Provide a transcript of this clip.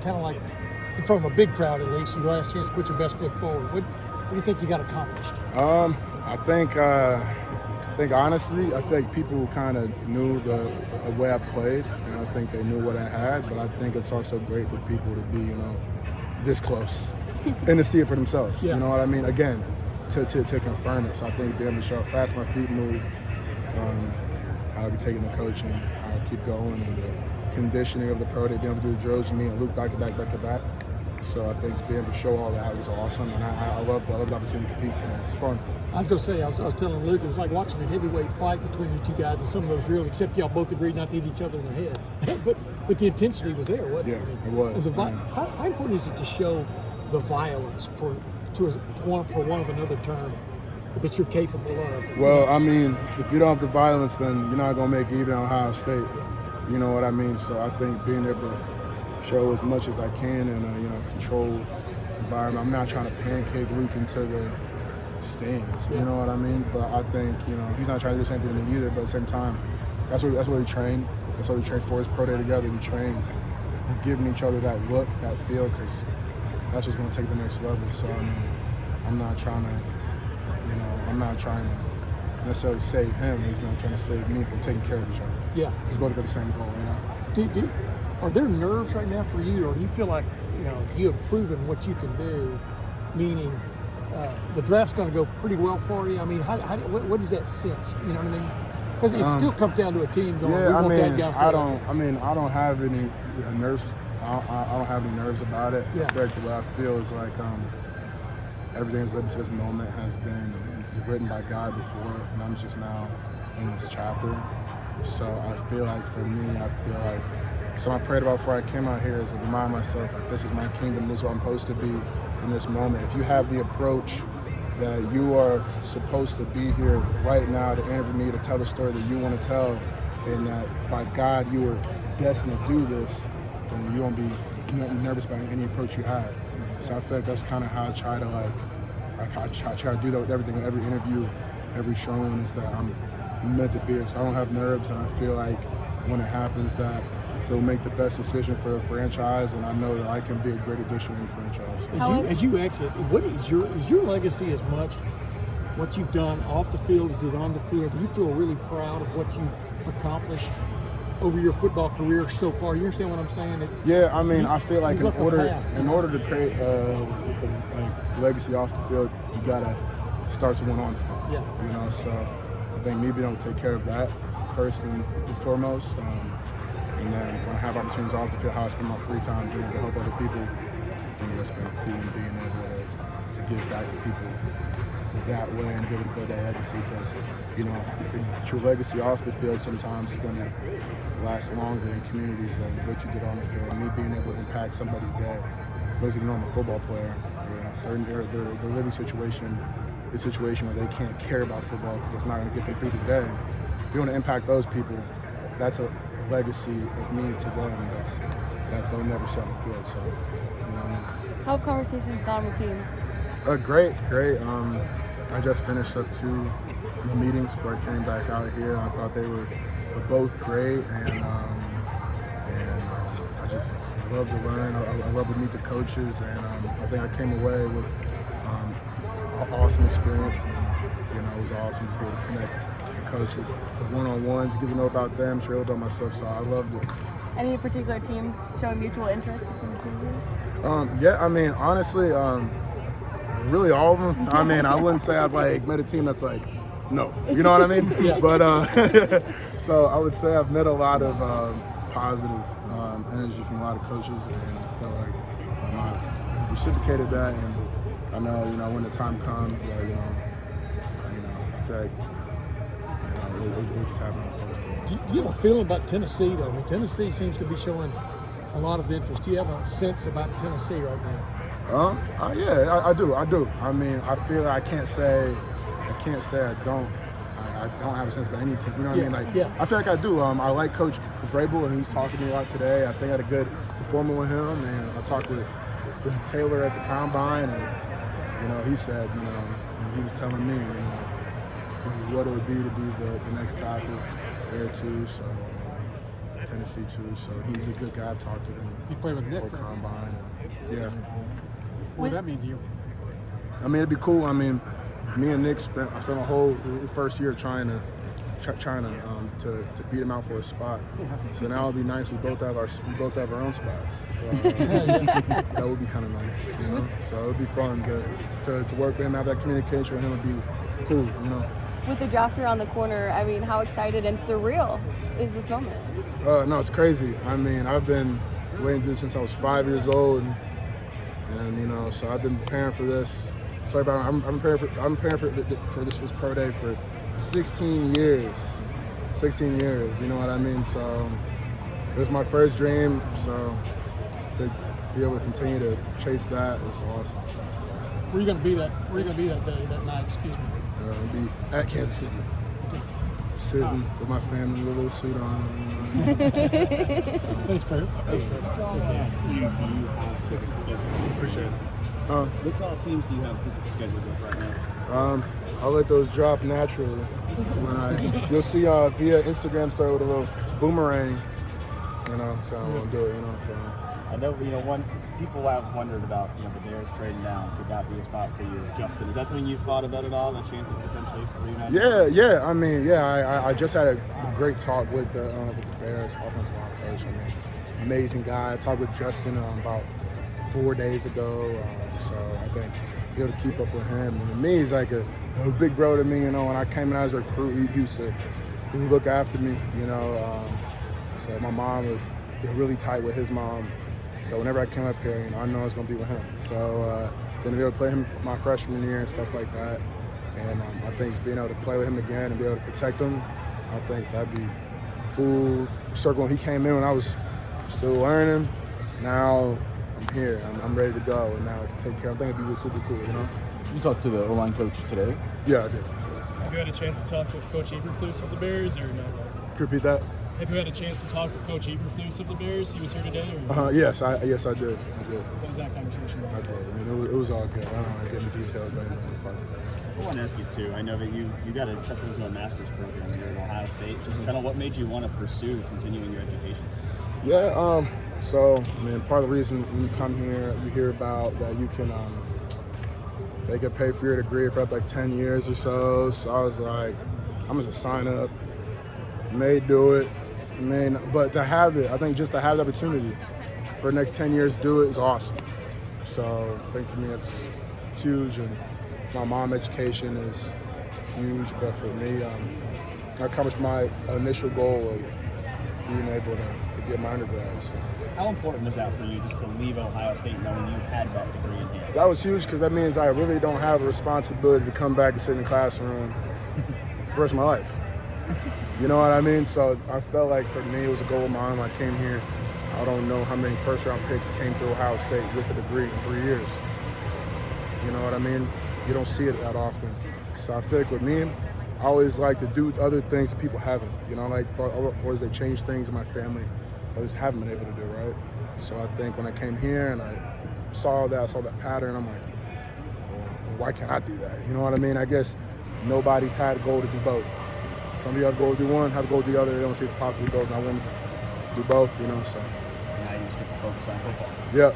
kind of like in front of a big crowd at least, your last chance to put your best foot forward? What do you think you got accomplished? I think honestly, I think people kind of knew the way I played, and I think they knew what I had. But I think it's also great for people to be, this close and to see it for themselves. Yeah. You know what I mean? Again, to confirm it. So I think being able to show how fast my feet move, how I be taking the coaching, how I keep going, and the conditioning of the pro day, being able to do the drills with me and Luke back to back. So I think being able to show all that was awesome, and I love the opportunity to compete tonight. It's fun. I was going to say, I was telling Luke, it was like watching a heavyweight fight between you two guys in some of those drills, except y'all both agreed not to hit each other in the head. but the intensity was there, wasn't it? Yeah, it was. How important is it to show the violence for one of another term that you're capable of? Well, I mean, if you don't have the violence, then you're not going to make it even at Ohio State. You know what I mean? So I think being able to show as much as I can in a controlled environment. I'm not trying to pancake Luke into the stands. You know what I mean? But I think he's not trying to do the same thing to me either. But at the same time, that's what we train. That's what we train for. Is pro day together. We train giving each other that look, that feel, because that's what's going to take the next level. So I mean, I'm not trying to necessarily save him. He's not trying to save me. We're taking care of each other. Yeah, we're both got the same goal. Are there nerves right now for you, or do you feel like you have proven what you can do? Meaning, the draft's going to go pretty well for you. I mean, what is that sense? You know what I mean? Because it still comes down to a team going. Yeah, I don't have any nerves. I don't have any nerves about it. Yeah. In fact, what I feel is like everything that's led to this moment has been written by God before, and I'm just now in this chapter. So I feel like for me, so I prayed about before I came out here is to remind myself that this is my kingdom, this is what I'm supposed to be in this moment. If you have the approach that you are supposed to be here right now to interview me, to tell the story that you want to tell, and that by God you are destined to do this, then you won't be nervous about any approach you have. So I feel like that's kind of how I try to I try to do that with everything, every interview, every showing, is that I'm meant to be here. So I don't have nerves, and I feel like when it happens that they'll make the best decision for the franchise, and I know that I can be a great addition to the franchise. As you exit, what is your legacy as much what you've done off the field as it on the field? Do you feel really proud of what you've accomplished over your football career so far? You understand what I'm saying? Yeah, I mean, I feel like in order to create a legacy off the field, you gotta start to win on the field. Yeah. So I think me being able to take care of that first and foremost. And then when I have opportunities off the field, how I spend my free time being able to help other people, I think that's been cool, and being able to give back to people that way and be able to build that legacy, because, your legacy off the field sometimes is going to last longer in communities than what you did on the field. And me being able to impact somebody's day, basically a normal football player, they're living situation, a situation where they can't care about football because it's not going to get them through the day. If you want to impact those people, that's a legacy of me to them that they'll never see on the field. So, How have conversations gone with teams? Great. I just finished up 2 meetings before I came back out here. I thought they were both great, and I just love to learn. I love to meet the coaches, and I think I came away with an awesome experience. And it was awesome to be able to connect the coaches, the one-on-ones, get to know about them, share about myself. So I loved it. Any particular teams showing mutual interest between the two? Yeah, I mean, honestly, really all of them. I mean, I wouldn't say I've met a team that's no. You know what I mean? Yeah. But so I would say I've met a lot of positive energy from a lot of coaches, and I felt like I reciprocated that, and I know, when the time comes, that I feel like we're just having as opposed to. Do you have a feeling about Tennessee, though? I mean, Tennessee seems to be showing a lot of interest. Do you have a sense about Tennessee right now? Yeah, I do. I mean, I feel like I can't say I don't have a sense about any team. You know what I mean? I feel like I do. I like Coach Vrabel, and he was talking to me a lot today. I think I had a good performance with him, and I talked with Taylor at the combine, and he said, he was telling me, what it would be to be the next tackle there too. So Tennessee too. So he's a good guy. I've talked to him. You play with Nick. Or combine. And, yeah. What would that mean to you? I mean, it'd be cool. I mean, me and Nick I spent my whole first year trying to beat him out for a spot. So now it'd be nice. We both have our own spots. So that would be kind of nice. You know? So it'd be fun to work with him, have that communication with him. Would be cool. You know. With the drafter on the corner, I mean, how excited and surreal is this moment? No, it's crazy. I mean, I've been waiting to do this since I was 5 years old, and you know, so I've been preparing for this. So I'm preparing for this pro day for 16 years. 16 years, you know what I mean? So it was my first dream. So to be able to continue to chase that is awesome. Where are you gonna be that night? Excuse me. I'll be at Kansas City, sitting with my family with a little suit on. Thanks, Perry. Appreciate it. Which all teams do you have physical schedules with right now? I'll let those drop naturally. You'll see via Instagram start with a little boomerang, you know. So I'm gonna do it, you know. So I know, people have wondered about, the Bears trading down. Could that be a spot for you, Justin? Is that something you've thought about at all? A chance of potentially reuniting? Yeah. I mean, I just had a great talk with the Bears offensive line coach. I mean, amazing guy. I talked with Justin about 4 days ago. So I think be able to keep up with him. And to me, he's like a big bro to me. You know, when I came in as a recruit, he used to look after me. You know, so my mom was really tight with his mom. So whenever I came up here, I know I was going to be with him. So then to be able to play him my freshman year and stuff like that. And I think being able to play with him again and be able to protect him, I think that'd be full circle. He came in when I was still learning. Now I'm here. I'm ready to go. And now I can take care. I think it'd be super cool, you know? You talked to the O-line coach today? Yeah, I did. Have you had a chance to talk with Coach Eberflus of the Bears, or no? Can you repeat that? Have you had a chance to talk with Coach Eberflus of the Bears? He was here today, or? Yes, I did. What was that conversation I like? did. I mean, it was all good. I don't want to get into details, but it's like I want to ask you too. I know that you got accepted into a master's program here at Ohio State. Just kind of what made you want to pursue continuing your education? Yeah. So, I mean, part of the reason when you come here, you hear about that you can, they can pay for your degree for up like 10 years or so. So I was like, I'm gonna just sign up. May do it. But to have it, I think just to have the opportunity for the next 10 years to do it is awesome. So I think to me it's huge, and my mom's education is huge. But for me, I accomplished my initial goal of being able to get my undergrad. So. How important is that for you, just to leave Ohio State knowing you had that degree in hand? That was huge because that means I really don't have a responsibility to come back and sit in the classroom for the rest of my life. You know what I mean? So I felt like for me it was a goal of mine when I came here. I don't know how many first-round picks came to Ohio State with a degree in 3 years. You know what I mean? You don't see it that often. So I feel like with me, I always like to do other things that people haven't. You know, like always they change things in my family I just haven't been able to do, right? So I think when I came here and I saw that pattern, I'm like, well, why can't I do that? You know what I mean? I guess nobody's had a goal to do both. Some people have a goal to do one, have a goal to do the other. They don't see it's possible to do both, and I want to do both, you know, so. Now you just get to focus on football. Yep.